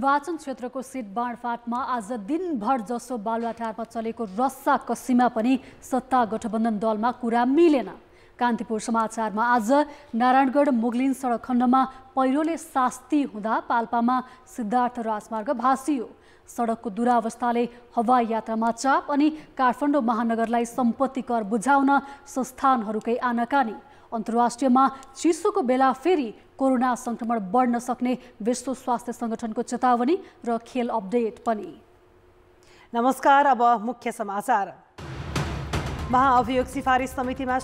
निर्वाचन क्षेत्रको सिट बाँडफाँटमा आज दिनभर जसो बालुवाटारमा चलेको रस्सा कस्सीमा पनि सत्ता गठबन्धन दलमा कुरा मिलेन। कान्तिपुर समाचारमा आज नारायणगढ मुगलिन सडक खण्डमा पहिरोले शास्ति हुँदा पाल्पामा सिद्धार्थ राजमार्ग भासियो। सडकको दुरावस्थाले हवाई यात्रामा चाप अनि काठमाडौँ महानगरलाई सम्पत्ति कर बुझाउन संस्थानहरूकै आनाकानी। अन्तर्राष्ट्रियमा चिसोको बेला फेरि कोरोना संक्रमण बढ्न सक्ने विश्व स्वास्थ्य संगठनको चेतावनी र खेल अपडेट पनि। नमस्कार, अब मुख्य समाचार। महाअभियोग सिफारिस समितिमा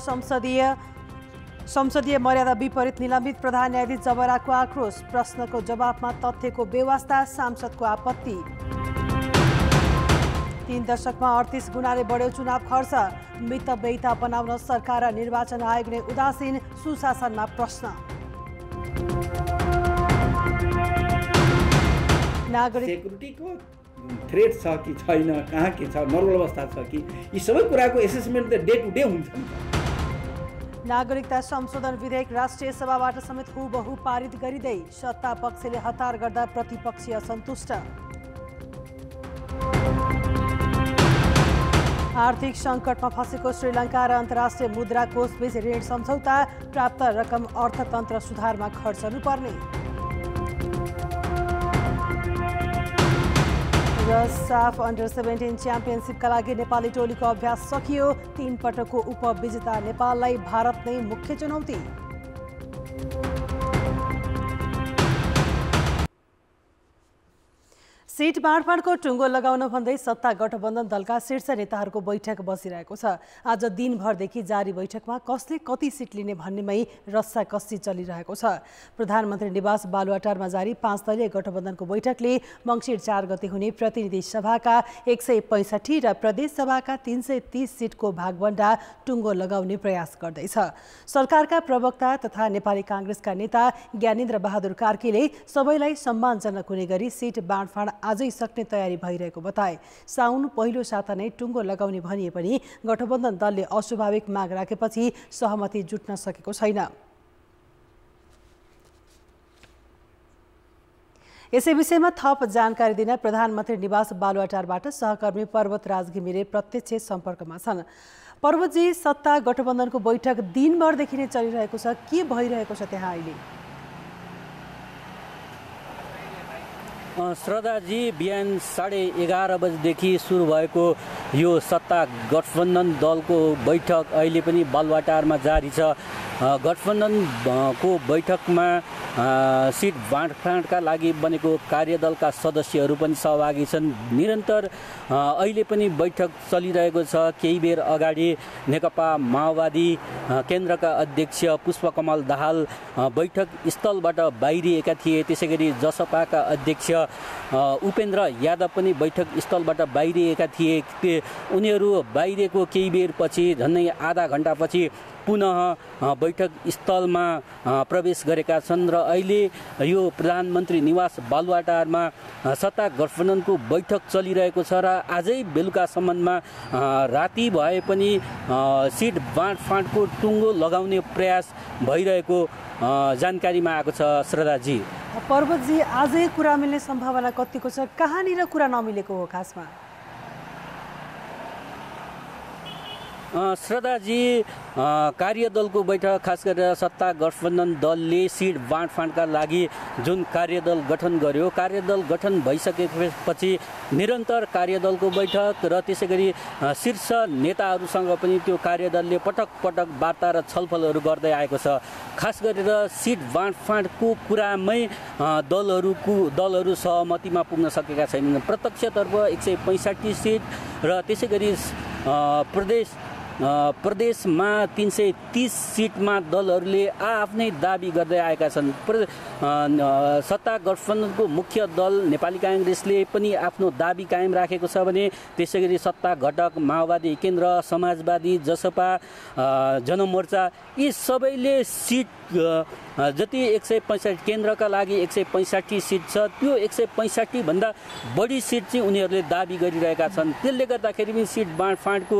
संसदीय मर्यादा विपरीत निलम्बित प्रधान न्यायाधीश जबराको आक्रोश। प्रश्नको जवाफमा तथ्यको बेवास्ता, सांसदको आपत्ति। 3 दशकमा 38 गुणाले बढ्यो चुनाव खर्च। मितव्ययिता बनाउन सरकार र निर्वाचन आयोग नै उदासीन, सुशासनमा प्रश्न। नागरिक सेक्युरिटीको थ्रेट छ कि छैन, कहाँ के छ, नर्मल अवस्था छ कि, यी सबै कुराको एसेसमेन्ट त डे टु डे हुन्छ। नागरिकता संशोधन विधेयक राष्ट्रिय सभाबाट समेत हुबहु पारित गरिँदै सत्ता पक्षले हतार गर्दा प्रतिपक्षी असन्तुष्ट। आर्थिक सङ्कटमा फँसेको श्रीलङ्का र अन्तर्राष्ट्रिय मुद्रा कोषबीच ऋण सम्झौता। प्राप्त रकम अर्थतन्त्र सुधारमा खर्च हुनुपर्ने। र साफ अन्डर 17 च्याम्पियनसिपका लागि नेपाली टोलीको अभ्यास सकियो। 3 पटकको उपविजेता नेपाललाई भारत नै मुख्य चुनौती। सीट बाँडफाँडको टुङ्गो लगाउन भन्दै सत्ता गठबन्धन दलका शीर्ष नेताहरूको बैठक बसिरहेको छ। आज दिनभरदेखि जारी बैठकमा कसले कति सिट लिने भन्नेमै रस्साकस्सी चलिरहेको छ। प्रधानमन्त्री निवास बालुवाटारमा जारी 5 दलीय गठबन्धनको बैठकले मङ्सिर 4 गते हुने प्रतिनिधि सभाका 165 र प्रदेश सभाका 330 सिटको भागवण्डा टुङ्गो लगाउने प्रयास गर्दैछ। सरकारका प्रवक्ता तथा नेपाली काङ्ग्रेसका नेता ज्ञानेन्द्र बहादुर कार्कीले सबैलाई सम्मानजनक हुने गरी सिट बाँडफाँड आजै सक्ने तयारी भइरहेको बताए। साउन पहिलो साता नै टुङ्गो लगाउने भनिए पनि गठबन्धन दलले अस्वाभाविक माग राखेपछि सहमति जुट्न सकेको छैन। यसै विषयमा थप जानकारी दिन प्रधानमन्त्री निवास बालुवाटारबाट सहकर्मी पर्वत राज घिमिरे प्रत्यक्ष सम्पर्कमा छन्। पर्वतजी, सत्ता गठबन्धनको बैठक दिनभरदेखि नै चलिरहेको छ, के भइरहेको छ त्यहाँ अहिले? श्रद्धाजी, बिहान 11:30 बजेदेखि सुरु भएको यो सत्ता गठबन्धन दलको बैठक अहिले पनि बालुवाटारमा जारी छ। गठबन्धनको बैठकमा सिट बाँडफाँडका लागि बनेको कार्यदलका सदस्यहरू पनि सहभागी छन्। निरन्तर अहिले पनि बैठक चलिरहेको छ। केही बेर अगाडि नेकपा माओवादी केन्द्रका अध्यक्ष पुष्पकमल दाहाल बैठक स्थलबाट बाहिरिएका थिए। त्यसै गरी जसपाका अध्यक्ष उपेन्द्र यादव पनि बैठक स्थलबाट बाहिरिएका थिए। उनीहरू बाहिरिएको केही बेरपछि, झन्डै आधा घण्टापछि पुनः बैठक स्थलमा प्रवेश गरेका छन् र अहिले यो प्रधानमन्त्री निवास बालुवाटारमा सत्ता गठबन्धनको बैठक चलिरहेको छ र आजै बेलुकासम्ममा राति भए पनि सिट बाँडफाँडको टुङ्गो लगाउने प्रयास भइरहेको जानकारीमा आएको छ। श्रद्धाजी, पर्वतजी, आजै कुरा मिल्ने सम्भावना कतिको छ? कहाँनिर कुरा नमिलेको हो खासमा? श्रद्धाजी, कार्यदलको बैठक, खास गरेर सत्ता गठबन्धन दलले सिट बाँडफाँडका लागि जुन कार्यदल गठन गर्यो, कार्यदल गठन भइसकेपछि निरन्तर कार्यदलको बैठक र त्यसै गरी शीर्ष नेताहरूसँग पनि त्यो कार्यदलले पटक पटक वार्ता र छलफलहरू गर्दै आएको छ। खास गरेर सिट बाँडफाँडको कुरामै दलहरू सहमतिमा पुग्न सकेका छैनन्। प्रत्यक्षतर्फ 165 सिट र त्यसै गरी प्रदेशमा 330 सिटमा दलहरूले आफ्नै दाबी गर्दै आएका छन्। सत्ता गठबन्धनको मुख्य दल नेपाली काङ्ग्रेसले पनि आफ्नो दाबी कायम राखेको छ भने त्यसै गरी सत्ता घटक माओवादी केन्द्र, समाजवादी, जसपा, जनमोर्चा यी सबैले सिट जति 165 केन्द्रका लागि 165 सिट छ, त्यो 165 भन्दा बढी सिट चाहिँ उनीहरूले दाबी गरिरहेका छन्। त्यसले गर्दाखेरि पनि सिट बाँडफाँडको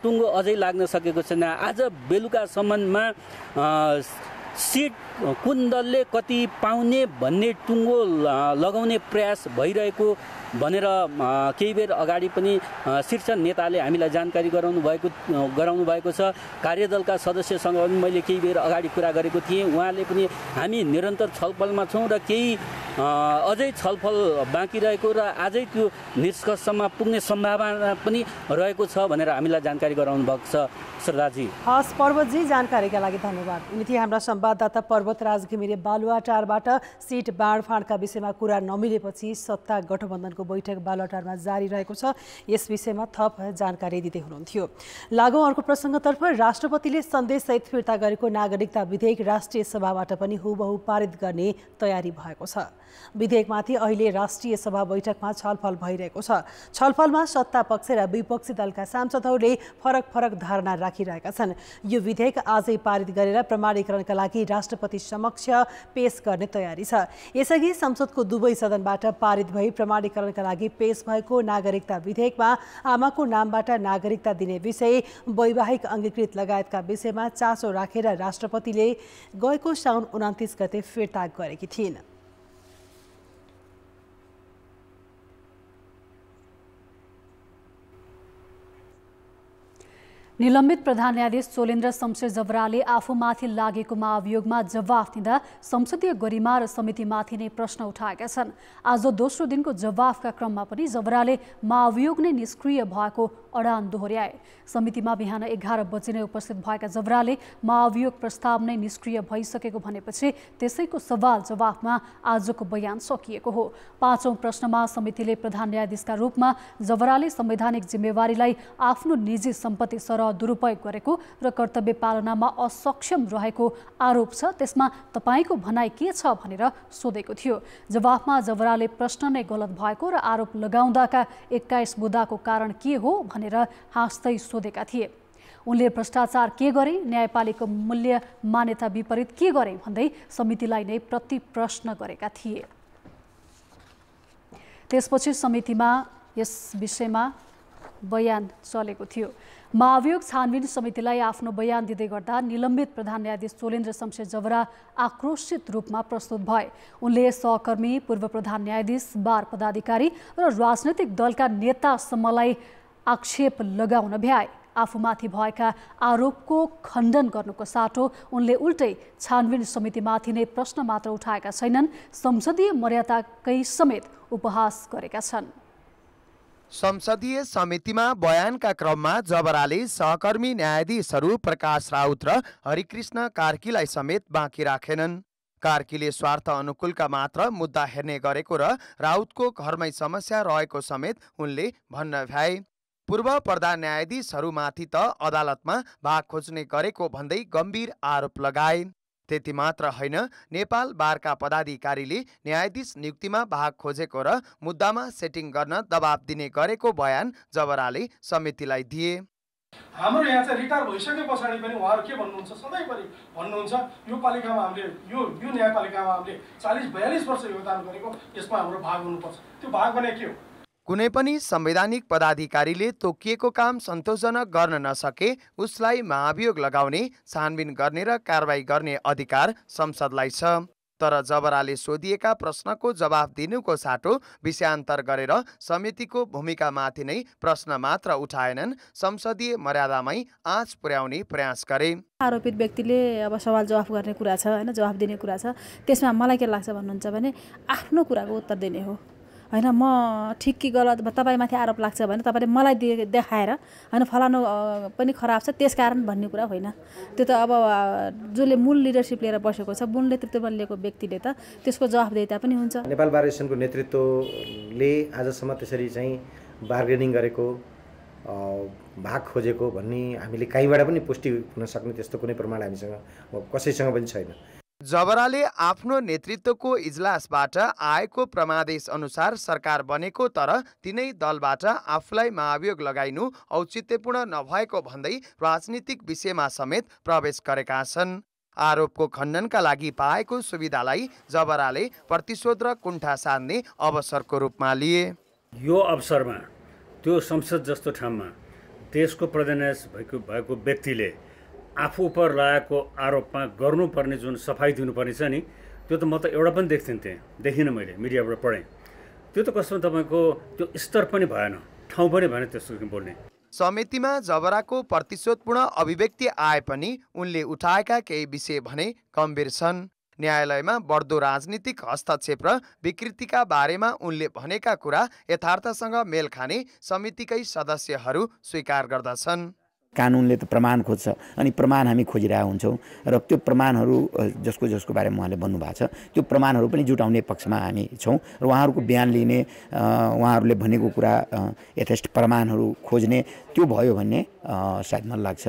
टुङ्गो अझै लाग्न सकेको छैन। आज बेलुकासम्ममा सिट कुन दलले कति पाउने भन्ने टुङ्गो लगाउने प्रयास भइरहेको भनेर केही बेर अगाडि पनि शीर्ष नेताले हामीलाई जानकारी गराउनु भएको छ। कार्यदलका सदस्यसँग पनि मैले केही बेर अगाडि कुरा गरेको थिएँ। उहाँले पनि हामी निरन्तर छलफलमा छौँ र केही अझै छलफल बाँकी रहेको र आजै त्यो निष्कर्षमा पुग्ने सम्भावना पनि रहेको छ भनेर हामीलाई जानकारी गराउनु भएको छ। श्रद्धाजी। हस् पर्वतजी, जानकारीका लागि धन्यवाद। यिनी थिए हाम्रा संवाददाता पर्वतराज घिमिरे। बालुवाटारबाट सिट बाँडफाँडका विषयमा कुरा नमिलेपछि सत्ता गठबन्धनको बैठक बालुवाटारमा जारी रहेको छ। यस विषयमा थप जानकारी दिँदै हुनुहुन्थ्यो। लागौँ अर्को प्रसङ्गतर्फ। राष्ट्रपतिले सन्देशसहित फिर्ता गरेको नागरिकता विधेयक राष्ट्रिय सभाबाट पनि हुबहु पारित गर्ने तयारी भएको छ। विधेयकमाथि अहिले राष्ट्रिय सभा बैठकमा छलफल भइरहेको छ। छलफलमा सत्ता पक्ष र विपक्षी दलका सांसदहरूले फरक फरक धारणा राखिरहेका छन्। यो विधेयक आजै पारित गरेर प्रमाणीकरणका लागि राष्ट्रपति समक्ष पेश गर्ने तयारी छ। यसअघि संसदको दुवै सदनबाट पारित भई प्रमाणीकरणका लागि पेश भएको नागरिकता विधेयकमा आमाको नामबाट नागरिकता दिने विषय, वैवाहिक अङ्गीकृत लगायतका विषयमा चासो राखेर राष्ट्रपतिले गएको साउन 29 गते फिर्ता गरेकी थिइन्। निलम्बित प्रधान न्यायाधीश चोलेन्द्र शमशेर जबराले आफूमाथि लागेको महाभियोगमा जवाफ दिँदा संसदीय गरिमा र समितिमाथि नै प्रश्न उठाएका छन्। आज दोस्रो दिनको जवाफका क्रममा पनि जबराले महाभियोग नै निष्क्रिय भएको अडान दोहोर्याए। समितिमा बिहान 11 बजे नै उपस्थित भएका जबराले महाभियोग प्रस्ताव नै निष्क्रिय भइसकेको भनेपछि त्यसैको सवाल जवाफमा आजको बयान सकिएको हो। पाँचौं प्रश्नमा समितिले प्रधान न्यायाधीशका रूपमा जबराले संवैधानिक जिम्मेवारीलाई आफ्नो निजी सम्पत्ति सरह दुरुपयोग गरेको र कर्तव्य पालनामा असक्षम रहेको आरोप छ, त्यसमा तपाईको भनाइ के छ भनेर सोधेको थियो। जवाफमा जबराले प्रश्न नै गलत भएको र आरोप लगाउँदाका 21 बुँदाको कारण के हो भनेर हाँस्दै सोधेका थिए। उनले भ्रष्टाचार के गरे, न्यायपालिका मूल्य मान्यता विपरीत के गरे भन्दै समितिलाई नै प्रति प्रश्न गरेका थिए। त्यसपछि समितिमा यस विषयमा बयान चलेको थियो। महाभियोग छानबिन समितिलाई आफ्नो बयान दिँदै गर्दा निलम्बित प्रधान न्यायाधीश चोलेन्द्र शमशेर जबरा आक्रोशित रूपमा प्रस्तुत भए। उनले सहकर्मी, पूर्व प्रधान न्यायाधीश, बार पदाधिकारी र राजनैतिक दलका नेतासम्मलाई आक्षेप लगाउन भ्याए। आफूमाथि भएका आरोपको खण्डन गर्नुको साटो उनले उल्टै छानबिन समितिमाथि नै प्रश्न मात्र उठाएका छैनन्, संसदीय मर्यादाकै समेत उपहास गरेका छन्। संसदीय समितिमा बयानका क्रममा जबराले सहकर्मी न्यायाधीशहरू प्रकाश राउत र हरिकृष्ण कार्कीलाई समेत बाँकी राखेनन्। कार्कीले स्वार्थ अनुकूलका मात्र मुद्दा हेर्ने गरेको र राउतको घरमै समस्या रहेको समेत उनले भन्न भ्याए। पूर्व प्रधान न्यायाधीशहरूमाथि त अदालतमा भाग खोज्ने गरेको भन्दै गम्भीर आरोप लगाए। त्यति मात्र होइन, नेपाल बारका पदाधिकारीले न्यायाधीश नियुक्तिमा भाग खोजेको र मुद्दामा सेटिङ गर्न दबाब दिने गरेको बयान जबराले समितिलाई दिए। हाम्रो यहाँ चाहिँ रिटायर भइसके पछाडि पनि उहाँहरू के भन्नुहुन्छ, सधैँभरि भन्नुहुन्छ यो पालिकामा हामीले यो न्यायपालिकामा हामीले 40-42 वर्ष योगदान गरेको, यसमा हाम्रो भाग हुनुपर्छ। त्यो भाग भने के हो? कुनै पनि संवैधानिक पदाधिकारीले तोकिएको काम सन्तोषजनक गर्न नसके उसलाई महाभियोग लगाउने, छानबिन गर्ने र कारबाही गर्ने अधिकार संसदलाई छ। तर जबराले सोधिएका प्रश्नको जवाफ दिनुको साटो विषयान्तर गरेर समितिको भूमिकामाथि नै प्रश्न मात्र उठाएनन्, संसदीय मर्यादामै आँच पुर्याउने प्रयास गरे। आरोपित व्यक्तिले अब सवाल जवाफ गर्ने कुरा छ हैन, जवाफ दिने कुरा छ, त्यसमा मलाई के लाग्छ भन्नुहुन्छ भने आफ्नो कुराको उत्तर दिने हो हैन। म ठिक कि गलत तपाईमाथि आरोप लाग्छ भने तपाईले मलाई देखाएर हैन फलानु पनि खराब छ त्यसकारण भन्ने कुरा होइन। त्यो त अब जसले मूल लिडरशिप लिएर बसेको छ, मूल नेतृत्व लिएको व्यक्तिले त त्यसको जवाफदेहिता पनि हुन्छ। नेपाल बार एसोसिएसनको नेतृत्वले आजसम्म त्यसरी चाहिँ बार्गेनिङ गरेको, भाग खोजेको भन्ने हामीले कहीँबाट पनि पुष्टि हुन सक्ने त्यस्तो कुनै प्रमाण हामीसँग कसैसँग पनि छैन। जबराले आफ्नो नेतृत्वको इजलासबाट आएको प्रमादेश अनुसार सरकार बनेको, तर तिनै दलबाट आफूलाई महाभियोग लगाइनु औचित्यपूर्ण नभएको भन्दै राजनीतिक विषयमा समेत प्रवेश गरेका छन्। आरोपको खण्डनका लागि पाएको सुविधालाई जबराले प्रतिशोध र कुण्ठा साध्ने अवसरको रूपमा लिए। यो अवसरमा त्यो संसद जस्तो ठाउँमा देशको प्रधान भएको व्यक्तिले आफू उप लागेको आरोपमा गर्नुपर्ने जुन सफाई दिनुपर्ने छ नि त्यो त म त एउटा पनि देखिनँ मैले मिडियाबाट पढेँ। त्यो त कस्तो तपाईँको त्यो स्तर पनि भएन, ठाउँ पनि भएन त्यस्तो बोल्ने। समितिमा जबराको प्रतिशोधपूर्ण अभिव्यक्ति आए पनि उनले उठाएका केही विषय भने गम्भीर छन्। न्यायालयमा बढ्दो राजनीतिक हस्तक्षेप र विकृतिका बारेमा उनले भनेका कुरा यथार्थसँग मेल खाने समितिकै सदस्यहरू स्वीकार गर्दछन्। कानुनले त प्रमाण खोज्छ अनि प्रमाण हामी खोजिरहेका हुन्छौँ र त्यो प्रमाणहरू जसको बारेमा उहाँले भन्नुभएको छ त्यो प्रमाणहरू पनि जुटाउने पक्षमा हामी छौँ र उहाँहरूको बयान लिने, उहाँहरूले भनेको कुरा यथेष्ट प्रमाणहरू खोज्ने, त्यो भयो भने सायद मलाई लाग्छ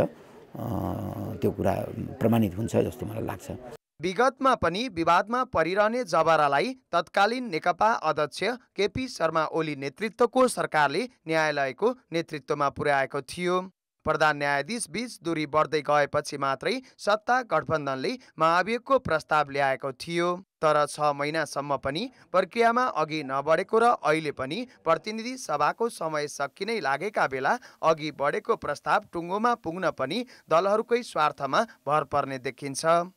त्यो कुरा प्रमाणित हुन्छ जस्तो मलाई लाग्छ। विगतमा पनि विवादमा परिरहने जबरालाई तत्कालीन नेकपा अध्यक्ष केपी शर्मा ओली नेतृत्वको सरकारले न्यायालयको नेतृत्वमा पुर्याएको थियो। प्रधान न्यायाधीश बीच दूरी बढ्दै गएपछि मात्रै सत्ता गठबन्धनले महाभियोगको प्रस्ताव ल्याएको थियो। तर 6 महिनासम्म पनि प्रक्रियामा अघि नबढेको र अहिले पनि प्रतिनिधि सभाको समय सकिनै लागेका बेला अघि बढेको प्रस्ताव टुङ्गोमा पुग्न पनि दलहरूकै स्वार्थमा भर पर्ने देखिन्छ।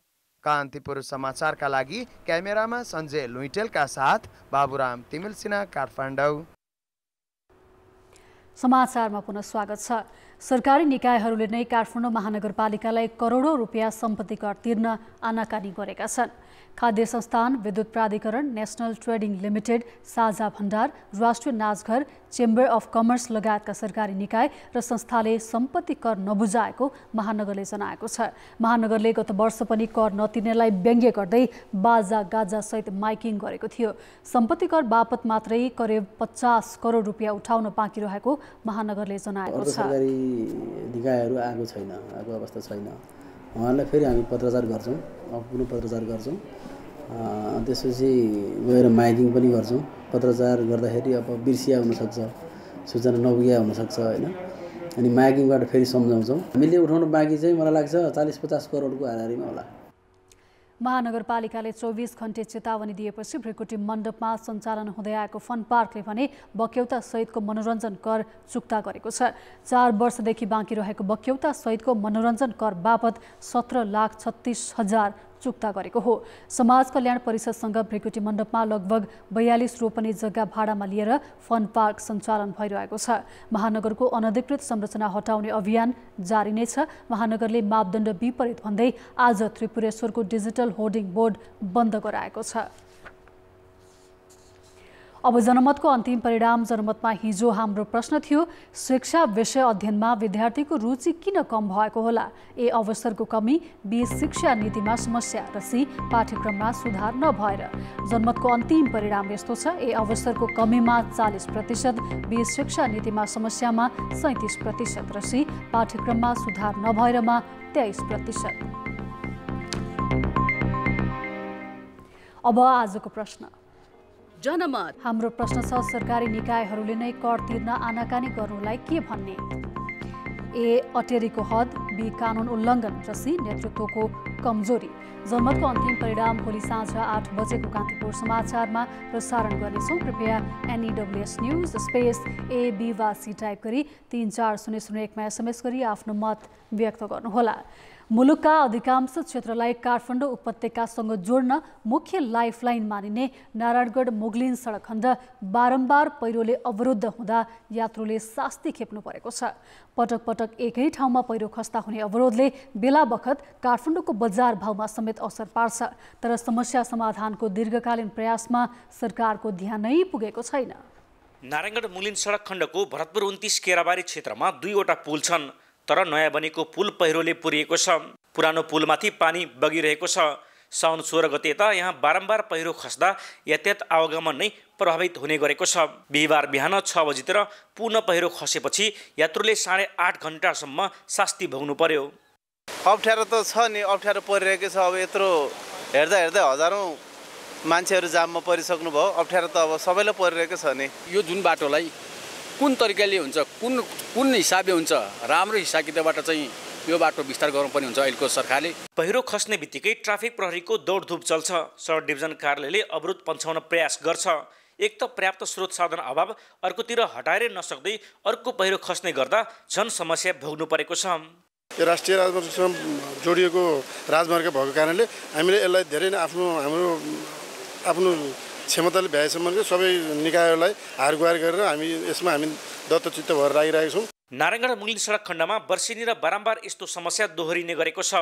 कान्तिपुर समाचारका लागि क्यामेरामा सञ्जय लुइटेलका साथ बाबुराम तिमिल सिन्हा, काठमाडौँ। समाचारमा पुनः स्वागत छ। सरकारी निकायहरूले नै काठमाडौँ महानगरपालिकालाई करोडौँ रुपियाँ सम्पत्ति कर तिर्न आनाकानी गरेका छन्। खाद्य संस्थान, विद्युत प्राधिकरण, नेशनल ट्रेडिङ लिमिटेड, साझा भण्डार, राष्ट्रिय नाचघर, चेम्बर अफ कमर्स लगायतका सरकारी निकाय र संस्थाले सम्पत्ति कर नबुझाएको महानगरले जनाएको छ। महानगरले गत वर्ष पनि कर नतिर्नेलाई व्यङ्ग्य गर्दै बाजा गाजा सहित माइकिङ गरेको थियो। सम्पत्ति कर बापत मात्रै करिब 50 करोड रुपियाँ उठाउन बाँकी रहेको महानगरले जनाएको छ। सरकारी निकायहरू आएको छैन, आएको अवस्था छैन। उहाँलाई फेरि हामी पत्रचार गर्छौँ, पुनः पत्रचार गर्छौँ, त्यसपछि गएर माइकिङ पनि गर्छौँ। पत्रचार गर्दाखेरि अब बिर्सिया हुनसक्छ, सूचना नपुग्या हुनसक्छ होइन, अनि माइकिङबाट फेरि सम्झाउँछौँ। हामीले उठाउनु बाँकी चाहिँ मलाई लाग्छ 40-50 करोडको हाराहारीमा होला। महानगरपालिकाले 24 घण्टे चेतावनी दिएपछि भृकुटी मण्डपमा सञ्चालन हुँदै आएको फन पार्कले भने बक्यौता सहितको मनोरञ्जन कर चुक्ता गरेको छ। 4 वर्षदेखि बाँकी रहेको बक्यौता सहितको मनोरञ्जन कर बापत 17,36,000 चुक्ता गरेको हो। समाज कल्याण परिषदसँग भृकुटी मण्डपमा लगभग 42 रोपनी जग्गा भाडामा लिएर फन पार्क सञ्चालन भइरहेको छ। महानगरको अनधिकृत संरचना हटाउने अभियान जारी नै छ। महानगरले मापदण्ड विपरीत भन्दै आज त्रिपुरेश्वरको डिजिटल होर्डिङ बोर्ड बन्द गराएको छ। अब जनमतको अन्तिम परिणाम। जनमतमा हिजो हाम्रो प्रश्न थियो, शिक्षा विषय अध्ययनमा विद्यार्थीको रुचि किन कम भएको होला? ए, अवसरको कमी, बी, शिक्षा नीतिमा समस्या र सी, पाठ्यक्रममा सुधार नभएर। जनमतको अन्तिम परिणाम यस्तो छ, ए, अवसरको कमीमा 40%, बी, शिक्षा नीतिमा समस्यामा 37% र सी, पाठ्यक्रममा सुधार नभएरमा 23%। अब आजको प्रश्न। जनमत हाम्रो प्रश्न छ, सरकारी निकायहरूले नै कर तिर्न आनाकानी गर्नुलाई के भन्ने? ए, अटेरीको हद, बी, कानुन उल्लङ्घन र सी, नेतृत्वको कमजोरी। जनमतको अन्तिम परिणाम भोलि साँझ 8 बजेको कान्तिपुर समाचारमा प्रसारण गर्नेछौँ। कृपया NEWS news space A, B वा C टाइप गरी 34001मा SMS गरी आफ्नो मत व्यक्त गर्नुहोला। मुलुकका अधिकांश क्षेत्रलाई काठमाडौँ उपत्यकासँग जोड्न मुख्य लाइफलाइन मानिने नारायणगढ मुगलिन सडक खण्ड बारम्बार पहिरोले अवरुद्ध हुँदा यात्रुले शास्ति खेप्नु परेको छ। पटक पटक एकै ठाउँमा पहिरो खस्दा हुने अवरोधले बेला बखत काठमाडौँको बजार भाउमा समेत असर पार्छ। तर समस्या समाधानको दीर्घकालीन प्रयासमा सरकारको ध्यान नै पुगेको छैन। नारायणगढ मुगलिन सडक खण्डको भरतपुर 29 केराबारी क्षेत्रमा 2वटा पुल छन्, तर नयाँ बनेको पुल पहिरोले पुरिएको छ। पुरानो पुलमाथि पानी बगिरहेको छ। साउन 16 गते त यहाँ बारम्बार पहिरो खस्दा यातायात आवागमन नै प्रभावित हुने गरेको छ। बिहिबार बिहान 6 बजीतिर पुनः पहिरो खसेपछि यात्रुले 8.5 घण्टासम्म शास्ति भोग्नु पर्यो। अप्ठ्यारो त छ नि, अप्ठ्यारो परिरहेको छ। अब यत्रो हेर्दा हजारौँ मान्छेहरू जाममा परिसक्नु भयो। अप्ठ्यारो त अब सबैलाई परिरहेको छ नि। यो जुन बाटोलाई कुन तरिकाले हुन्छ, कुन हिसाबले हुन्छ, राम्रो हिसाब किताबबाट चाहिँ यो बाटो विस्तार गर्नुपर्ने हुन्छ अहिलेको सरकारले। पहिरो खस्ने बित्तिकै ट्राफिक प्रहरीको दौडधुप चल्छ। सडक डिभिजन कार्यालयले अवरोध पन्छाउन प्रयास गर्छ। एक त पर्याप्त स्रोत साधन अभाव, अर्कोतिर हटाएर नसक्दै अर्को पहिरो खस्ने गर्दा झन समस्या भोग्नु परेको छ। यो राष्ट्रिय राजमार्गसँग जोडिएको राजमार्ग भएको कारणले हामीले यसलाई धेरै नै आफ्नो क्षमताले भ्याएसम्म सबै निकायहरूलाई हार गुहार गरेर यसमा हामी दत्तचित्त भएर लागिरहेका छौँ। नारायणगढ मुगलिन सडक खण्डमा वर्षेनी र बारम्बार यस्तो समस्या दोहोरिने गरेको छ।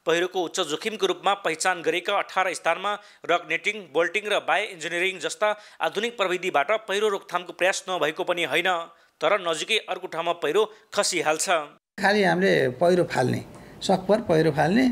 पहिरोको उच्च जोखिमको रूपमा पहिचान गरेका 18 स्थानमा रक नेटिङ, बोल्टिङ र बायो इन्जिनियरिङ जस्ता आधुनिक प्रविधिबाट पहिरो रोकथामको प्रयास नभएको पनि होइन, तर नजिकै अर्को ठाउँमा पहिरो खसिहाल्छ। खालि हामीले पहिरो फाल्ने, सकभर पहिरो फाल्ने,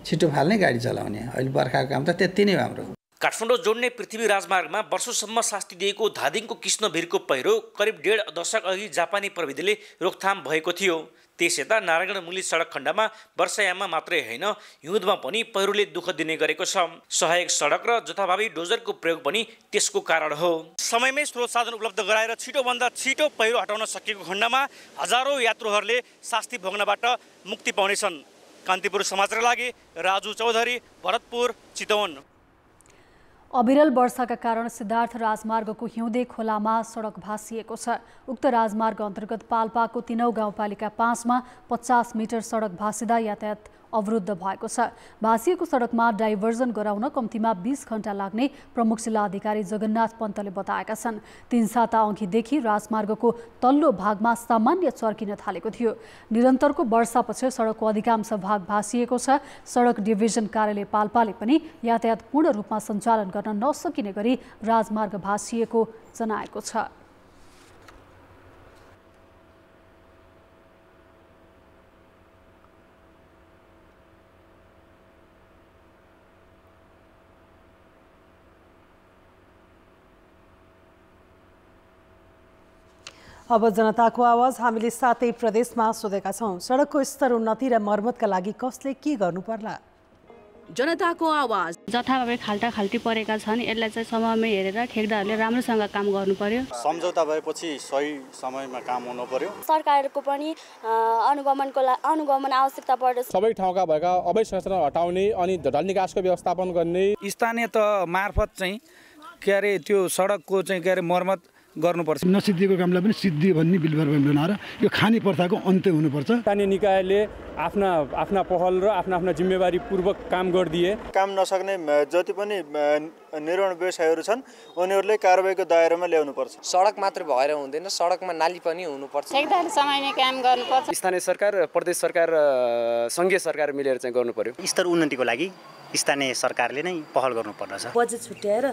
छिटो फाल्ने गाडी चलाउने, अहिले बर्खाको काम त त्यति नै हाम्रो। काठमाडौँ जोड्ने पृथ्वी राजमार्गमा वर्षौंसम्म शास्ति दिएको धादिङको कृष्णभिरको पहिरो करिब 1.5 दशक अघि जापानी प्रविधिले रोकथाम भएको थियो। त्यसयता नारायणगढ मुगलिन सडक खण्डमा वर्षायाममा मात्रै होइन, हिउँदमा पनि पहिरोले दुःख दिने गरेको छ। सहायक सडक र जथाभावी डोजरको प्रयोग पनि त्यसको कारण हो। समयमै स्रोत साधन उपलब्ध गराएर छिटोभन्दा छिटो पहिरो हटाउन सकिएको खण्डमा हजारौं यात्रुहरूले शास्ति भोग्नबाट मुक्ति पाउनेछन्। कान्तिपुर समाचारका लागि राजु चौधरी, भरतपुर, चितवन। अविरल वर्षाका कारण सिद्धार्थ राजमार्गको हिउँदे खोलामा सडक भासिएको छ। उक्त राजमार्ग अन्तर्गत पाल्पाको 3औं गाउँपालिका 5 मा 50 मिटर सडक भासिँदा यातायात अवरुद्ध भएको छ। भासिएको सडकमा डाइभर्जन गराउन कम्तीमा 20 घण्टा लाग्ने प्रमुख जिल्ला अधिकारी जगन्नाथ पन्तले बताएका छन्। 3 साता अघिदेखि राजमार्गको तल्लो भागमा सामान्य चर्किन थालेको थियो। निरन्तरको वर्षापछि सडकको अधिकांश भाग भासिएको छ। सडक डिभिजन कार्यालय पाल्पाले पनि यातायात पूर्ण रूपमा सञ्चालन गर्न नसकिने गरी राजमार्ग भासिएको जनाएको छ। अब जनताको आवाज हामीले 7 प्रदेशमा सोधेका छौं। सडकको स्तर उन्नति र मर्मतका लागि कसले के गर्नु पर्ला? जनताको आवाज। जथाभावी खाल्टी परेका छन्, यसलाई चाहिँ समयमै हेरेर ठेकदारहरूले राम्रोसँग काम गर्नु पर्यो। सम्झौता भएपछि सही समयमा काम हुनु पर्यो। सरकारको पनि अनुगमन आवश्यकता पर्दछ। सबै ठाउँका भएका अवैध संरचना हटाउने अनि ढल निकासको व्यवस्थापन गर्ने, स्थानीय तह मार्फत चाहिँ त्यो सडकको चाहिँ मर्मत गर्नुपर्छ। नसिद्धिएको कामलाई पनि सिद्धि भन्ने बिलबार बनाएर यो खानी प्रथाको अन्त्य हुनुपर्छ। स्थानीय निकायले आफ्ना पहल र आफ्ना जिम्मेवारी पूर्वक काम गरिदिए। काम नसक्ने जति पनि निर्माण व्यवसायहरू छन् उनीहरूले कारबाहीको दायरामा ल्याउनुपर्छ। सडक मात्र भएर हुँदैन, सडकमा नाली पनि हुनुपर्छ। एकदम समयमै काम गर्नुपर्छ। स्थानीय सरकार, प्रदेश सरकार र संघीय सरकार मिलेर चाहिँ गर्नु पर्यो। स्तर उन्नतिको लागि स्थानीय सरकारले नै पहल गर्नुपर्दछ। बजेट छुट्याएर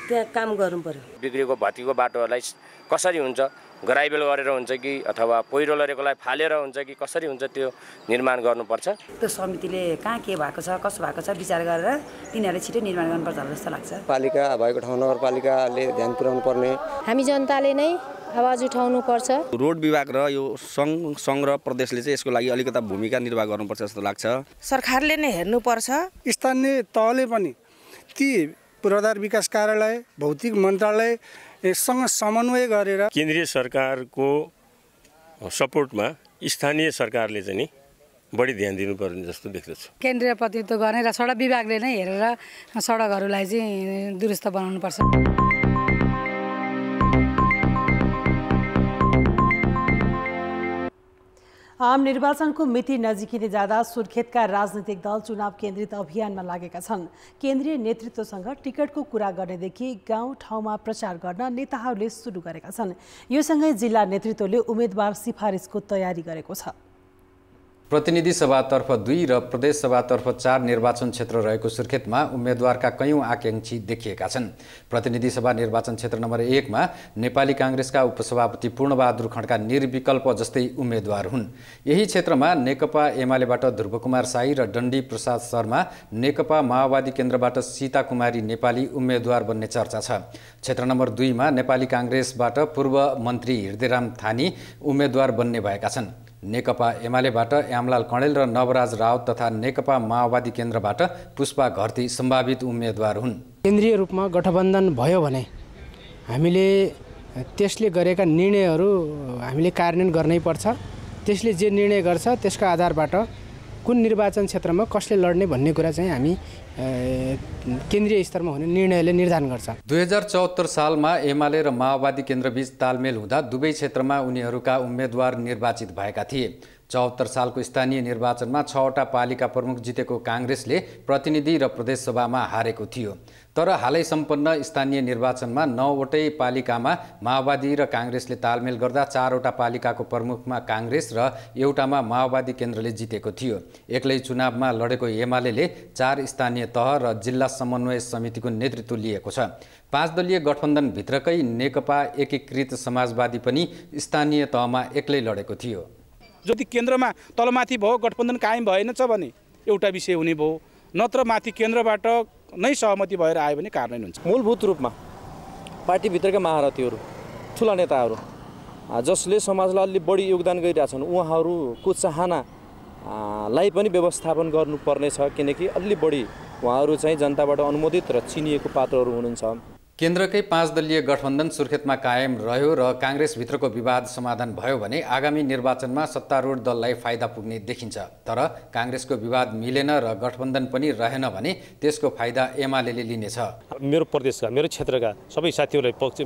त्यहाँ काम गर्नु पर्यो। बिग्रेको भत्किएको बाटोहरूलाई कसरी हुन्छ, गराइबेल गरेर हुन्छ कि अथवा पहिरो लरेकोलाई फालेर हुन्छ कि कसरी हुन्छ त्यो निर्माण गर्नुपर्छ। त्यो समितिले कहाँ के भएको छ, कसो भएको छ विचार गरेर तिनीहरूले छिटो निर्माण गर्नुपर्छ जस्तो लाग्छ। पालिका भएको ठाउँ नगरपालिकाले ध्यान पुर्याउनु पर्ने, हामी जनताले नै आवाज उठाउनु पर्छ। रोड विभाग र यो सङ्घ र प्रदेशले चाहिँ यसको लागि अलिकता भूमिका निर्वाह गर्नुपर्छ जस्तो लाग्छ। सरकारले नै हेर्नुपर्छ। स्थानीय तहले पनि ती पूर्वाधार विकास कार्यालय, भौतिक मन्त्रालय सँग समन्वय गरेर केन्द्रीय सरकारको सपोर्टमा स्थानीय सरकारले चाहिँ नि बढी ध्यान दिनुपर्ने जस्तो देख्दछु। केन्द्रीय प्रतिनिधित्व गर्ने र सडक विभागले नै हेरेर सडकहरूलाई चाहिँ दुरुस्त बनाउनुपर्छ। आम निर्वाचनको मिति नजिकिने जाँदा सुर्खेतका राजनीतिक दल चुनाव केन्द्रित अभियानमा लागेका छन्। केन्द्रीय नेतृत्वसँग टिकटको कुरा गर्नेदेखि गाउँ ठाउँमा प्रचार गर्न नेताहरूले सुरु गरेका छन्। यो सँगै जिल्ला नेतृत्वले उम्मेदवार सिफारिसको तयारी गरेको छ। प्रतिनिधि सभातर्फ 2 र प्रदेश सभातर्फ 4 निर्वाचन क्षेत्र रहेको सुर्खेतमा उम्मेदवारका कयौं आकांक्षी देखिएका छन्। प्रतिनिधि सभा निर्वाचन क्षेत्र नम्बर 1 मा नेपाली कांग्रेसका उपसभापति पूर्णबहादुर खड्का निर्विकल्प जस्तै उम्मेदवार हुन्। यही क्षेत्रमा नेकपा एमालेबाट ध्रुवकुमार साई र डण्डी प्रसाद शर्मा, नेकपा माओवादी केन्द्रबाट सीता कुमारी नेपाली उम्मेदवार बन्ने चर्चा छ। क्षेत्र नम्बर 2 मा नेपाली कांग्रेसबाट पूर्व मन्त्री हृदयराम थानी उम्मेदवार बन्ने भएका छन्। नेकपा एमालेबाट यामलाल कणेल र नवराज राउत तथा नेकपा माओवादी केन्द्रबाट पुष्पा घरती सम्भावित उम्मेदवार हुन्। केन्द्रीय रूपमा गठबन्धन भयो भने हामीले त्यसले गरेका निर्णयहरू हामीले कार्यान्वयन गर्नै पर्छ। त्यसले जे निर्णय गर्छ त्यसको आधारबाट कुन निर्वाचन क्षेत्रमा कसले लड्ने भन्ने कुरा चाहिँ हामी केन्द्रीय स्तरमा हुने निर्णयले निर्धारण गर्छ। 2074 सालमा एमाले र माओवादी केन्द्रबीच तालमेल हुँदा दुवै क्षेत्रमा उनीहरूका उम्मेदवार निर्वाचित भएका थिए। 74 सालको स्थानीय निर्वाचनमा 6वटा पालिका प्रमुख जितेको काङ्ग्रेसले प्रतिनिधि र प्रदेशसभामा हारेको थियो। तर हालै सम्पन्न स्थानीय निर्वाचनमा 9वटै पालिकामा माओवादी र काङ्ग्रेसले तालमेल गर्दा 4वटा पालिकाको प्रमुखमा काङ्ग्रेस र एउटामा माओवादी केन्द्रले जितेको थियो। एक्लै चुनावमा लडेको एमाले 4 स्थानीय तह र जिल्ला समन्वय समितिको नेतृत्व लिएको छ। 5 दलीय गठबन्धनभित्रकै नेकपा एकीकृत समाजवादी पनि स्थानीय तहमा एक्लै लडेको थियो। जति केन्द्रमा तलमाथि भयो गठबन्धन कायम भएनछ भने एउटा विषय हुने भयो, नत्र माथि केन्द्रबाट नै सहमति भएर आयो भने कार्यान्वयन हुन्छ। मूलभूत रूपमा पार्टीभित्रका महारथीहरू, ठुला नेताहरू जसले समाजलाई अलि बढी योगदान गरिरहेछन् उहाँहरूको चाहनालाई पनि व्यवस्थापन गर्नुपर्ने छ, किनकि अलि बढी उहाँहरू चाहिँ जनताबाट अनुमोदित र चिनिएको पात्रहरू हुनुहुन्छ। केन्द्रकै 5 दलीय गठबन्धन सुर्खेतमा कायम रह्यो र काङ्ग्रेसभित्रको विवाद समाधान भयो भने आगामी निर्वाचनमा सत्तारूढ दललाई फाइदा पुग्ने देखिन्छ। तर काङ्ग्रेसको विवाद मिलेन र गठबन्धन पनि रहेन भने त्यसको फाइदा एमाले लिनेछ। मेरो प्रदेशका, मेरो क्षेत्रका सबै साथीहरूलाई पक्ष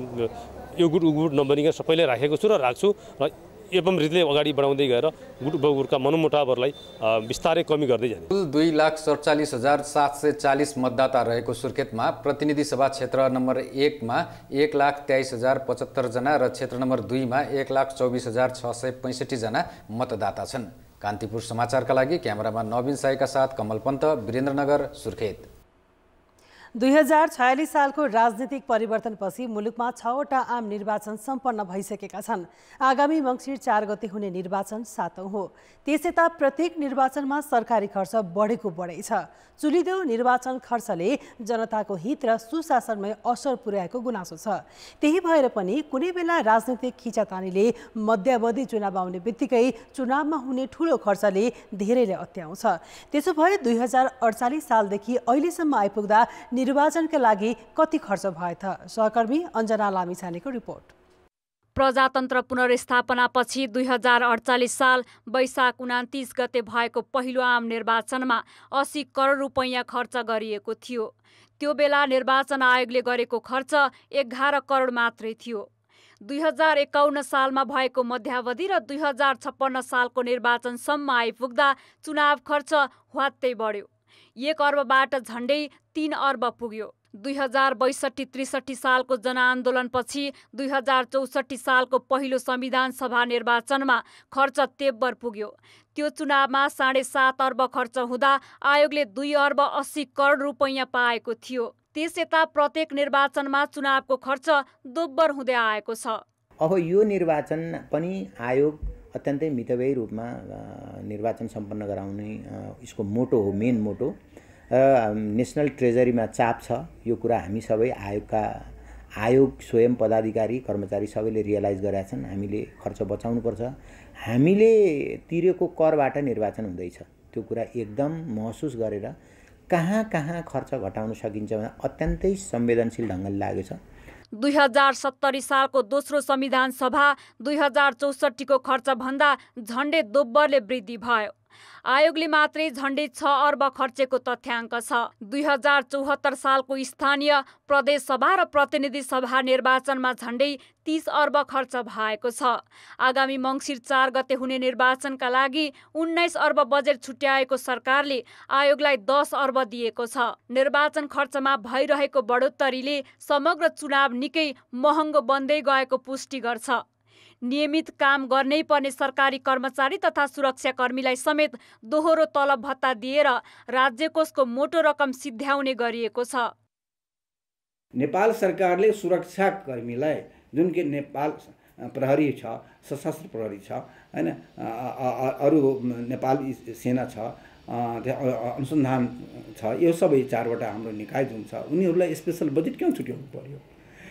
युगुट उगुट नबनिकन सबैले राखेको छु र राख्छु र एवं रीतिले अगाडि बढाउँदै गएर गुट बगुटका मनमुटावहरूलाई बिस्तारै कमी गर्दै जाने। कुल 2,47,740 मतदाता रहेको सुर्खेतमा प्रतिनिधि सभा क्षेत्र नम्बर 1 मा 1,23,075 जना र क्षेत्र नम्बर 2 मा 1,24,665 जना मतदाता छन्। कान्तिपुर समाचारका लागि क्यामेरामा नवीन साईका साथ कमल पन्त, वीरेन्द्रनगर, सुर्खेत। 2046 सालको राजनीतिक परिवर्तनपछि मुलुकमा 6वटा आम निर्वाचन सम्पन्न भइसकेका छन्। आगामी मङ्सिर 4 गते हुने निर्वाचन 7औं हो। त्यसयता प्रत्येक निर्वाचनमा सरकारी खर्च बढेको बढै छ। चुलिदो निर्वाचन खर्चले जनताको हित र सुशासनमै असर पुर्याएको गुनासो छ। त्यही भएर पनि कुनै बेला राजनीतिक खिचातानीले मध्यावधि चुनाव आउने बित्तिकै चुनावमा हुने ठूलो खर्चले धेरैले अत्याउँछ। त्यसो भए 2048 सालदेखि अहिलेसम्म आइपुग्दा निर्वाचनका लागि कति खर्च भए त? सहकर्मी अञ्जना लामिछानेको रिपोर्ट। प्रजातन्त्र पुनर्स्थापनापछि 2048 साल वैशाख 29 गते भएको पहिलो आम निर्वाचनमा 80 करोड रुपैयाँ खर्च गरिएको थियो। त्यो बेला निर्वाचन आयोगले गरेको खर्च 11 करोड मात्रै थियो। 2051 सालमा भएको मध्यावधि र 2056 सालको निर्वाचनसम्म आइपुग्दा चुनाव खर्च ह्वात्तै बढ्यो। 1 अर्बबाट झण्डै 3 अर्ब पुग्यो। 2062-63 सालको जनआन्दोलनपछि 2064 सालको पहिलो संविधान सभा निर्वाचनमा खर्च तेब्बर पुग्यो। त्यो चुनावमा 7.5 अर्ब खर्च हुँदा आयोगले 2 अर्ब 80 करोड रुपैयाँ पाएको थियो। त्यसयता प्रत्येक निर्वाचनमा चुनावको खर्च दोब्बर हुँदै आएको छ। अब यो निर्वाचन पनि आयोग अत्यन्तै मितव्ययी रूपमा निर्वाचन सम्पन्न गराउने यसको मोटो हो, मेन मोटो। नेसनल ट्रेजरीमा चाप छ। यो कुरा हामी सबै आयोग स्वयं पदाधिकारी कर्मचारी सबैले रियलाइज गरेका छन्। हामीले खर्च बचाउनुपर्छ। हामीले तिरेको करबाट निर्वाचन हुँदैछ, त्यो कुरा एकदम महसुस गरेर कहाँ खर्च घटाउन सकिन्छ भने अत्यन्तै संवेदनशील ढङ्गले लागेको छ। 2070 सालको दोस्रो संविधान सभा 2064 को खर्च भन्दा झण्डै दोब्बरले वृद्धि भयो। आयोगले मात्रै झण्डै 6 अर्ब खर्चेको तथ्याङ्क छ। 2074 सालको स्थानीय प्रदेश सभा र प्रतिनिधि सभा निर्वाचनमा झण्डै 30 अर्ब खर्च भएको छ। आगामी मङ्सिर 4 गते हुने निर्वाचनका लागि 19 अर्ब बजेट छुट्याएको सरकारले आयोगलाई 10 अर्ब दिएको छ। निर्वाचन खर्चमा भइरहेको बढोत्तरीले समग्र चुनाव निकै महँगो बन्दै गएको पुष्टि गर्छ। नियमित काम गर्नै पर्ने सरकारी कर्मचारी तथा सुरक्षाकर्मीलाई समेत दोहोरो तलब भत्ता दिएर राज्य कोषको मोटो रकम सिध्याउने गरिएको छ। नेपाल सरकारले सुरक्षाकर्मीलाई जुन कि नेपाल प्रहरी छ, सशस्त्र प्रहरी छ, हैन, अरू नेपाल सेना छ, अनुसन्धान छ, यो सबै 4वटा हाम्रो निकाय जुन छ उनीहरूलाई स्पेशल बजेट किन छुट्याउनु पर्यो?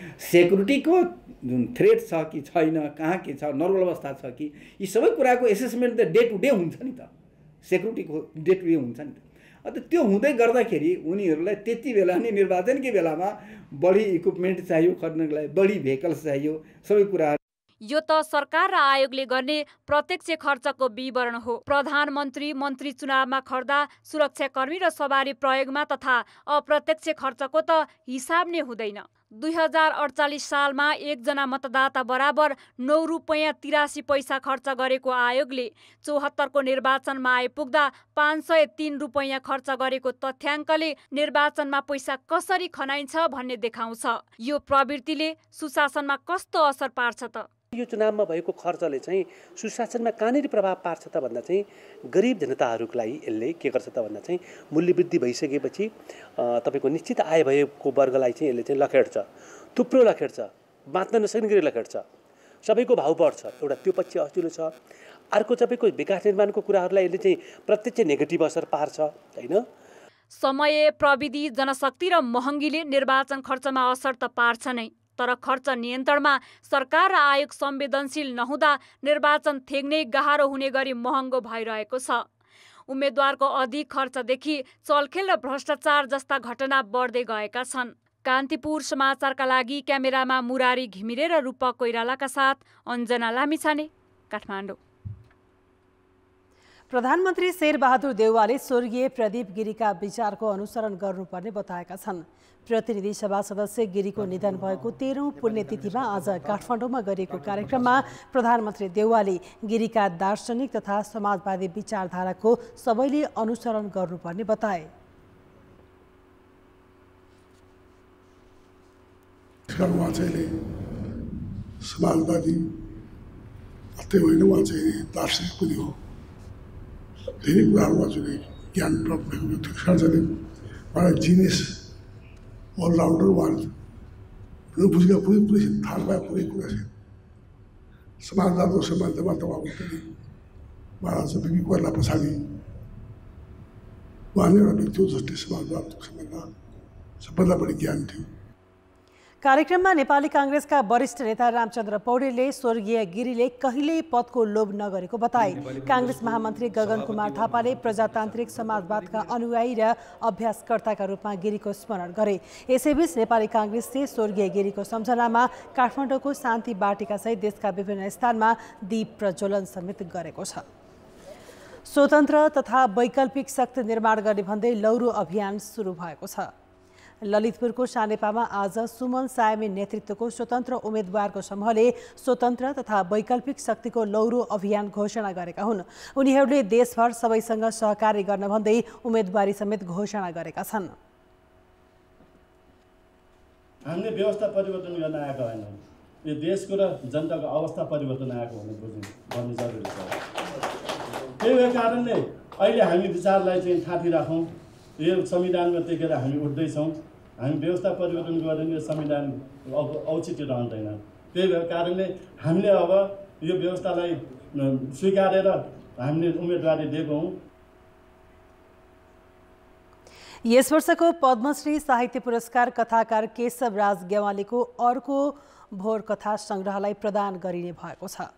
सेक्युरिटीको जुन थ्रेट छ कि छैन, कहाँ के छ, नर्मल अवस्था छ कि, यी सबै कुराको एसेसमेन्ट त डे टु डे हुन्छ नि त। सेक्युरिटीको डे टु डे हुन्छ नि त। अन्त त्यो हुँदै गर्दाखेरि उनीहरूलाई त्यति बेला नै निर्वाचनकै बेलामा बढी इक्विपमेन्ट चाहियो, खर्चको लागि बढी भेहिकल्स चाहियो, सबै कुरा। यो त सरकार र आयोगले गर्ने प्रत्यक्ष खर्चको विवरण हो। प्रधानमन्त्री मन्त्री चुनावमा खर्दा सुरक्षाकर्मी र सवारी प्रयोगमा तथा अप्रत्यक्ष खर्चको त हिसाब नै हुँदैन। 2048 सालमा एकजना मतदाता बराबर 9 रुपैयाँ 83 पैसा खर्च गरेको आयोगले 74 को निर्वाचनमा आइपुग्दा 503 रुपैयाँ खर्च गरेको तथ्याङ्कले निर्वाचनमा पैसा कसरी खनाइन्छ भन्ने देखाउँछ। यो प्रवृत्तिले सुशासनमा कस्तो असर पार्छ त? यो चुनावमा भएको खर्चले चाहिँ सुशासनमा कहाँनिर प्रभाव पार्छ त भन्दा चाहिँ गरिब जनताहरूको लागि यसले के गर्छ त भन्दा चाहिँ मूल्यवृद्धि भइसकेपछि तपाईँको निश्चित आय भएको वर्गलाई चाहिँ यसले चाहिँ लखेट्छ, थुप्रो लखेट्छ, बाँच्न नसक्ने गरी लखेट्छ, सबैको भाउ बढ्छ। एउटा त्यो पक्ष अचुलो छ। अर्को तपाईँको विकास निर्माणको कुराहरूलाई यसले चाहिँ प्रत्यक्ष नेगेटिभ असर पार्छ होइन। समय, प्रविधि, जनशक्ति र महँगीले निर्वाचन खर्चमा असर त पार्छ नै, तर खर्च नियन्त्रणमा सरकार र आयोग संवेदनशील नहुँदा निर्वाचन थेग्नै गाह्रो हुने गरी महँगो भइरहेको छ। उम्मेद्वारको अधिक खर्चदेखि चलखेल र भ्रष्टाचार जस्ता घटना बढ्दै गएका छन्। कान्तिपुर समाचारका लागि क्यामेरामा मुरारी घिमिरे र रूपा कोइरालाका साथ अञ्जना लामिछाने, काठमाडौँ। प्रधानमन्त्री शेरबहादुर देउवाले स्वर्गीय प्रदीप गिरीका विचारको अनुसरण गर्नुपर्ने बताएका छन्। प्रतिनिधि सभा सदस्य गिरीको निधन भएको 13औं पुण्यतिथिमा आज काठमाडौँमा गरिएको कार्यक्रममा प्रधानमन्त्री देउवाले गिरीका दार्शनिक तथा समाजवादी विचारधाराको सबैले अनुसरण गर्नुपर्ने बताए। उहाँ चाहिँ समाजवादी मात्रै होइन, उहाँ चाहिँ दार्शनिक पनि हो। धेरै कुराहरूमा जुन ज्ञान प्राप्त भएको व्यक्ति सार्वजनिक उहाँलाई जिनियस अलराउन्डर, उहाँले बुझेका पुरै थाहा पाए पुरै कुरा छ। समाजवादको सम्बन्धमा तपाईँको पनि महाराज बिपी कोइराला पछाडि उहाँ नै एउटा व्यक्ति हो जसले समाजवादको सम्बन्धमा सबभन्दा बढी ज्ञान थियो। कार्यक्रममा नेपाली कांग्रेसका वरिष्ठ नेता रामचन्द्र पौडेलले स्वर्गीय गिरीले कहिल्यै पदको लोभ नगरेको बताए। कांग्रेस महामन्त्री गगन कुमार थापाले प्रजातान्त्रिक समाजवादका अनुयायी र अभ्यासकर्ताका रूपमा गिरीको स्मरण गरे। यसैबीच नेपाली कांग्रेसले स्वर्गीय गिरीको सम्झनामा काठमाडौँको शान्ति बाटिका सहित देशका विभिन्न स्थानमा दीप प्रज्वलन समेत गरेको छ। स्वतन्त्र तथा वैकल्पिक शक्ति निर्माण गर्ने भन्दै लौरो अभियान सुरु भएको छ। ललितपुरको सानेपामा आज सुमन सायमी नेतृत्वको स्वतन्त्र उम्मेद्वारको समूहले स्वतन्त्र तथा वैकल्पिक शक्तिको लौरो अभियान घोषणा गरेका हुन्। उनीहरूले देशभर सबैसँग सहकार्य गर्न भन्दै उम्मेदवारी समेत घोषणा गरेका छन्। हामीले व्यवस्था परिवर्तन गर्न आएको होइन, यो देशको र जनताको अवस्था परिवर्तन आएको भन्ने जरुरी छ। त्यही कारणले अहिले हामी विचारलाई चाहिँ थाँती राखौँ। यो संविधानमा टेकेर हामी उठ्दैछौँ। हामी व्यवस्था परिवर्तन गर्ने संविधान औचित्य रहँदैन। त्यही भएर कारणले हामीले अब यो व्यवस्थालाई स्वीकारेर हामीले उम्मेदवारी दिएको हौँ। यस वर्षको पद्मश्री साहित्य पुरस्कार कथाकार केशव राज गेवालीको अर्को भोर कथा सङ्ग्रहलाई प्रदान गरिने भएको छ।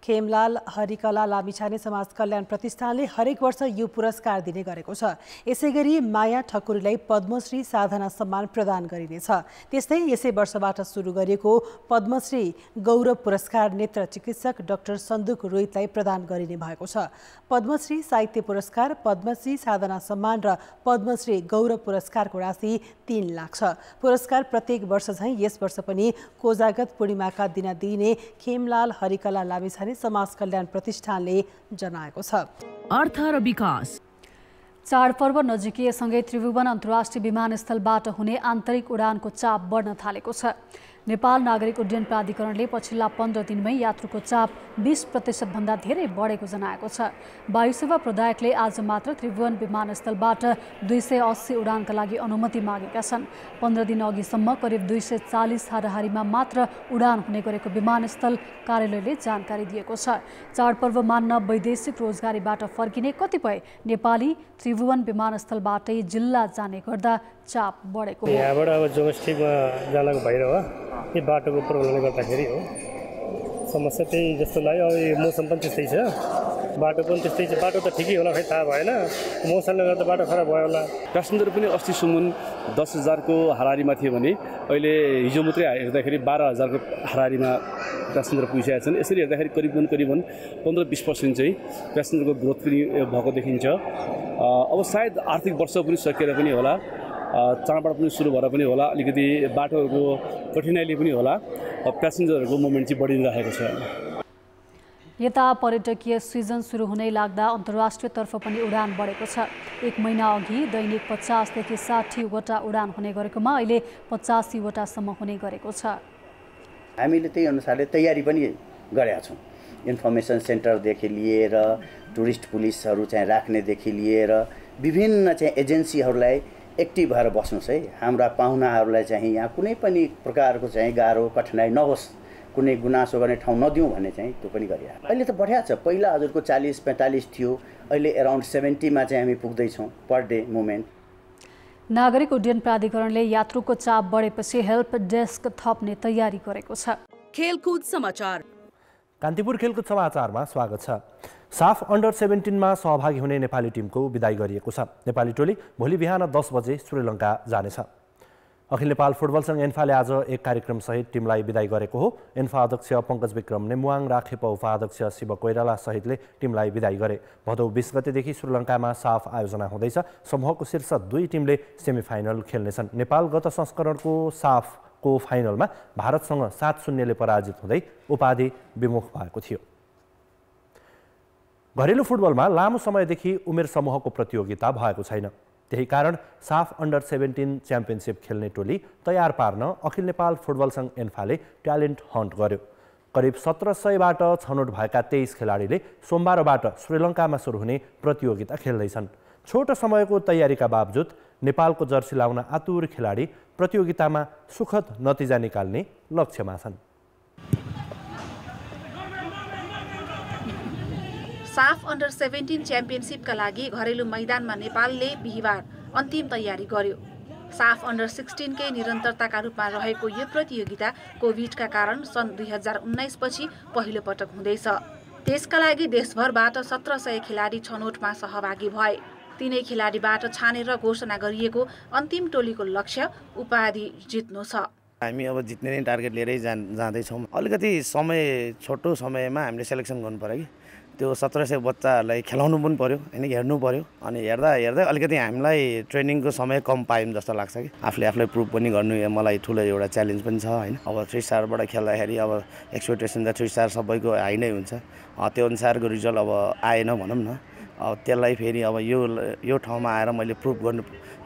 खेमलाल हरिकला लामिछाने समाज कल्याण प्रतिष्ठानले हरेक वर्ष यो पुरस्कार दिने गरेको छ। यसैगरी माया ठकुरीलाई पद्मश्री साधना सम्मान प्रदान गरिनेछ। त्यस्तै यसै वर्षबाट सुरु गरिएको पद्मश्री गौरव पुरस्कार नेत्र चिकित्सक डाक्टर सन्दुक रोहितलाई प्रदान गरिने भएको छ। पद्मश्री साहित्य पुरस्कार, पद्मश्री साधना सम्मान र पद्मश्री गौरव पुरस्कारको राशि 3 लाख छ। पुरस्कार प्रत्येक वर्ष झैं यस वर्ष पनि कोजागत पूर्णिमाका दिन दिइने खेमलाल हरिकला लामिछाने समाज कल्याण प्रतिष्ठानले जनाएको छ। अर्थ र विकास चाडपर्व नजिकिएसँगै त्रिभुवन अन्तर्राष्ट्रिय विमानस्थलबाट हुने आन्तरिक उडानको चाप बढ्न थालेको छ। नेपाल नागरिक उड्डयन प्राधिकरणले पछिल्ला 15 दिनमै यात्रुको चाप 20% भन्दा धेरै बढेको जनाएको छ। वायुसेवा प्रदायकले आज मात्र त्रिभुवन विमानस्थलबाट 280 उडानका लागि अनुमति मागेका छन्। 15 दिन अघिसम्म करिब 240 हाराहारीमा मात्र उडान हुने गरेको विमानस्थल कार्यालयले जानकारी दिएको छ। चाडपर्व मान्न वैदेशिक रोजगारीबाट फर्किने कतिपय नेपाली त्रिभुवन विमानस्थलबाटै जिल्ला जाने गर्दा चाप बढेको हो। यहाँबाट अब डोमेस्टिकमा जानको भइरह यो बाटोको प्रब्लमले गर्दाखेरि हो समस्या। त्यही जस्तो लाग्यो। अब यो मौसम पनि त्यस्तै छ, बाटो पनि त्यस्तै छ। बाटो त ठिकै होला, खै थाहा भएन, मौसमले गर्दा बाटो खराब भयो होला। प्यासेन्जर पनि अस्तिसम्म 10,000 को हाराहारीमा थियो भने अहिले हिजो मात्रै हेर्दाखेरि 12,000 को हाराहारीमा प्यासेन्जर पुगिसकेका छन्। यसरी हेर्दाखेरि करिबन 15-20% चाहिँ प्यासेन्जरको ग्रोथ पनि भएको देखिन्छ। अब सायद आर्थिक वर्ष पनि सकिएर पनि होला, चाँडबाट पनि सुरु भएर पनि होला, अलिकति बाटोहरूको कठिनाइले पनि होला, प्यासेन्जरहरूको मुभमेन्ट चाहिँ बढिरहेको छ। यता पर्यटकीय सिजन सुरु हुनै लाग्दा अन्तर्राष्ट्रियतर्फ पनि उडान बढेको छ। एक महिना अघि दैनिक 50 देखि 60 वटा उडान हुने गरेकोमा अहिले 85 वटासम्म हुने गरेको छ। हामीले त्यही अनुसारले तयारी पनि गरेका छौँ। इन्फर्मेसन सेन्टरदेखि लिएर टुरिस्ट पुलिसहरू चाहिँ राख्नेदेखि लिएर विभिन्न चाहिँ एजेन्सीहरूलाई एक्टिभ भएर बस्नुहोस् है। हाम्रा पाहुनाहरूलाई चाहिँ यहाँ कुनै पनि प्रकारको चाहिँ गाह्रो कठिनाइ नहोस्, कुनै गुनासो गर्ने ठाउँ नदिउँ भन्ने चाहिँ त्यो पनि गरिया। अहिले त बढिया छ। पहिला हजुरको 40-45 थियो, अहिले अराउन्ड 70 चाहिँ हामी पुग्दैछौँ पर डे मुभमेन्ट। नागरिक उड्डयन प्राधिकरणले यात्रुको चाप बढेपछि हेल्प डेस्क थप्ने तयारी गरेको छ। खेलकुद समाचार। कान्तिपुर खेलकुद समाचारमा स्वागत छ। साफ अन्डर 17 मा सहभागी हुने नेपाली टिमको विदाई गरिएको छ। नेपाली टोली भोलि बिहान 10 बजे श्रीलङ्का जानेछ। अखिल नेपाल फुटबल संघ एन्फाले आज एक कार्यक्रमसहित टिमलाई विदाई गरेको हो। एन्फा अध्यक्ष पङ्कज विक्रम नेमुवाङ, राखेप उपाध्यक्ष शिव कोइराला सहितले टिमलाई विदाई गरे। भदौ 20 गतेदेखि श्रीलङ्कामा साफ आयोजना हुँदैछ। समूहको शीर्ष 2 टिमले सेमिफाइनल खेल्नेछन्। नेपाल गत संस्करणको साफको फाइनलमा भारतसँग 7-0 पराजित हुँदै उपाधि विमुख भएको थियो। घरेलु फुटबलमा लामो समयदेखि उमेर समूहको प्रतियोगिता भएको छैन। त्यही कारण साफ अन्डर 17 च्याम्पियनसिप खेल्ने टोली तयार पार्न अखिल नेपाल फुटबल संघ एन्फाले ट्यालेन्ट हन्ट गर्यो। करिब 1700बाट छनौट भएका 23 खेलाडीले सोमबारबाट श्रीलङ्कामा सुरु हुने प्रतियोगिता खेल्दैछन्। छोटो समयको तयारीका बावजुद नेपालको जर्सी लाउन आतुर खेलाडी प्रतियोगितामा सुखद नतिजा निकाल्ने लक्ष्यमा छन्। साफ अन्डर 17 च्याम्पियनसिपका लागि घरेलु मैदानमा नेपालले बिहिबार अन्तिम तयारी गर्यो। साफ अन्डर 16 कै निरन्तरताका रूपमा रहेको यो प्रतियोगिता कोभिडका कारण सन् 2019 पछि पहिलो पटक हुँदैछ। त्यसका लागि देशभरबाट 1700 खेलाडी छनौटमा सहभागी भए। तीनै खेलाडीबाट छानेर घोषणा गरिएको अन्तिम टोलीको लक्ष्य उपाधि जित्नु छ। हामी अब जित्ने नै टार्गेट लिएरै जाँदैछौँ। अलिकति समय छोटो समयमा हामीले सेलेक्सन गर्नु पर्यो कि त्यो 1700 बच्चाहरूलाई खेलाउनु पनि पर्यो हैन, हेर्नु पर्यो। अनि हेर्दा अलिकति हामीलाई ट्रेनिङको समय कम पायौँ जस्तो लाग्छ कि आफूलाई प्रुभ पनि गर्नु मलाई ठुलो एउटा च्यालेन्ज पनि छ हैन। अब 3 स्टारबाट खेल्दाखेरि अब एक्सपेक्टेसन त 3 स्टार सबैको हाई नै हुन्छ। त्यो अनुसारको रिजल्ट अब आएन भनौँ न। अब त्यसलाई फेरि अब यो ठाउँमा आएर मैले प्रुभ गर्नु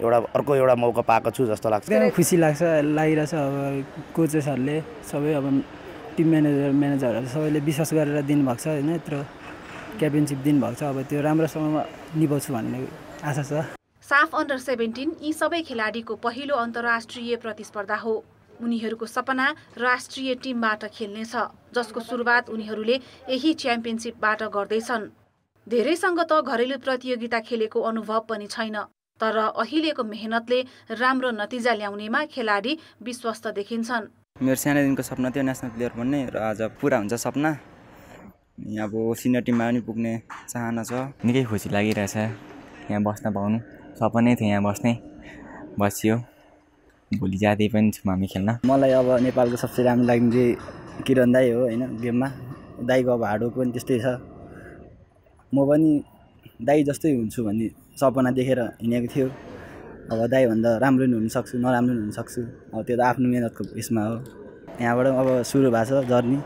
अर्को एउटा मौका पाएको छु जस्तो लाग्छ। एकदमै खुसी लागिरहेछ। अब कोचेसहरूले सबै अब टिम म्यानेजरहरूले सबैले विश्वास गरेर दिनुभएको छ हैन, यत्रो क्याप्टेनसिप दिनुभएको छ। अब त्यो राम्रोसँग निभाउँछु भन्ने आशा छ। साफ अन्डर 17 यी सबै खेलाडीको पहिलो अन्तर्राष्ट्रिय प्रतिस्पर्धा हो। उनीहरूको सपना राष्ट्रिय टिमबाट खेल्ने छ, जसको सुरुवात उनीहरूले यही च्याम्पियनसिपबाट गर्दैछन्। धेरैसँग त घरेलु प्रतियोगिता खेलेको अनुभव पनि छैन, तर अहिलेको मेहनतले राम्रो नतिजा ल्याउनेमा खेलाडी विश्वस्त देखिन्छन्। मेरो सानैदिनको सपना थियो नेसनल प्लेयर बन्ने र आज पुरा हुन्छ सपना। अब सिनियर टिममा पनि पुग्ने चाहना छ। निकै खुसी लागिरहेछ यहाँ बस्न पाउनु। सपनै थियो यहाँ बसियो। भोलि जाँदै पनि छौँ हामी खेल्न। मलाई अब नेपालको सबसे राम्रो लाग्ने चाहिँ किरण दाई हो हैन। गेममा दाईको अब हार्डवर्क पनि त्यस्तै छ। म पनि दाई जस्तै हुन्छु भन्ने सपना देखेर हिँडेको थियो। अब दाईभन्दा राम्रो नि हुन सक्छु, नराम्रो नि हुन सक्छु। अब त्यो त आफ्नो मेहनतको यसमा हो। यहाँबाट अब सुरु भएको छ जर्नी।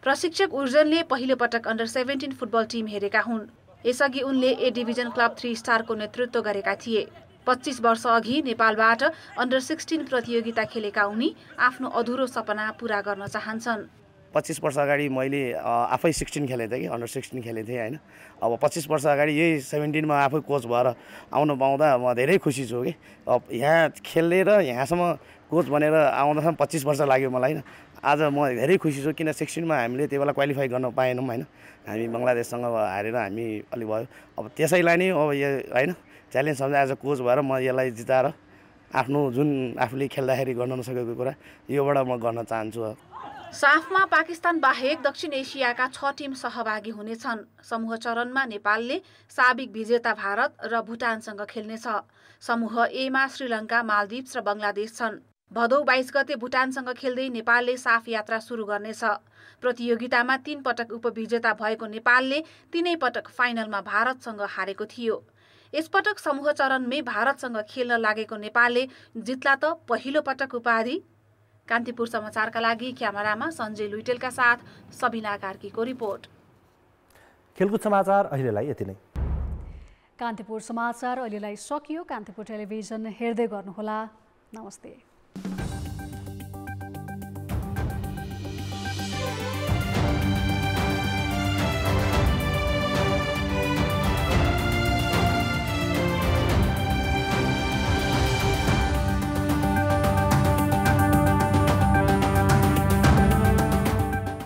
प्रशिक्षक उर्जनले पहिलो पटक अन्डर 17 फुटबल टिम हेरेका हुन्। यसअघि उनले ए डिभिजन क्लब 3 स्टारको नेतृत्व गरेका थिए। 25 वर्ष अघि नेपालबाट अन्डर 16 प्रतियोगिता खेलेका उनी आफ्नो अधुरो सपना पूरा गर्न चाहन्छन्। 25 वर्ष अगाडि मैले आफै 16 खेलेको थिएँ कि अन्डर 16 खेलेको थिएँ हैन। अब 25 वर्ष अगाडि यही 17 मा आफै कोच भएर आउनु पाउँदा म धेरै खुसी छु कि। अब यहाँ खेलेर यहाँसम्म कोच बनेर आउँदासम्म 25 वर्ष लाग्यो मलाई हैन। आज म धेरै खुसी छु किन 16 मा हामीले त्यो बेला क्वालिफाई गर्न पाएनौँ हैन। हामी बङ्गलादेशसँग हारेर हामी अलि भयो। अब त्यसैलाई नै अब यो हैन च्यालेन्ज सम्झे आज कोच भएर म यसलाई जिताएर आफ्नो जुन आफूले खेल्दाखेरि गर्न नसकेको कुरा योबाट म गर्न चाहन्छु। साफमा पाकिस्तान बाहेक दक्षिण एसियाका 6 टिम सहभागी हुनेछन्। समूह चरणमा नेपालले साबिक विजेता भारत र भुटानसँग खेल्नेछ। समूह ए मा श्रीलङ्का, मालदिप्स र बङ्गलादेश छन्। भदौ 22 गते भुटानसँग खेल्दै नेपालले साफ यात्रा सुरु गर्नेछ। प्रतियोगितामा 3 पटक उपविजेता भएको नेपालले 3 पटक फाइनलमा भारतसँग हारेको थियो। यसपटक समूह चरणमै भारतसँग खेल्न लागेको नेपालले जित्ला त पहिलो पटक उपाधि। कान्तिपुर समाचारका लागि क्यामेरामा सञ्जय लुइटेलका साथ सबिना कार्कीको रिपोर्ट। खेलकुद समाचार अहिलेलाई यति नै। कान्तिपुर समाचार अहिलेलाई सकियो। कान्तिपुर टेलिभिजन हेर्दै गर्नुहोला। नमस्ते।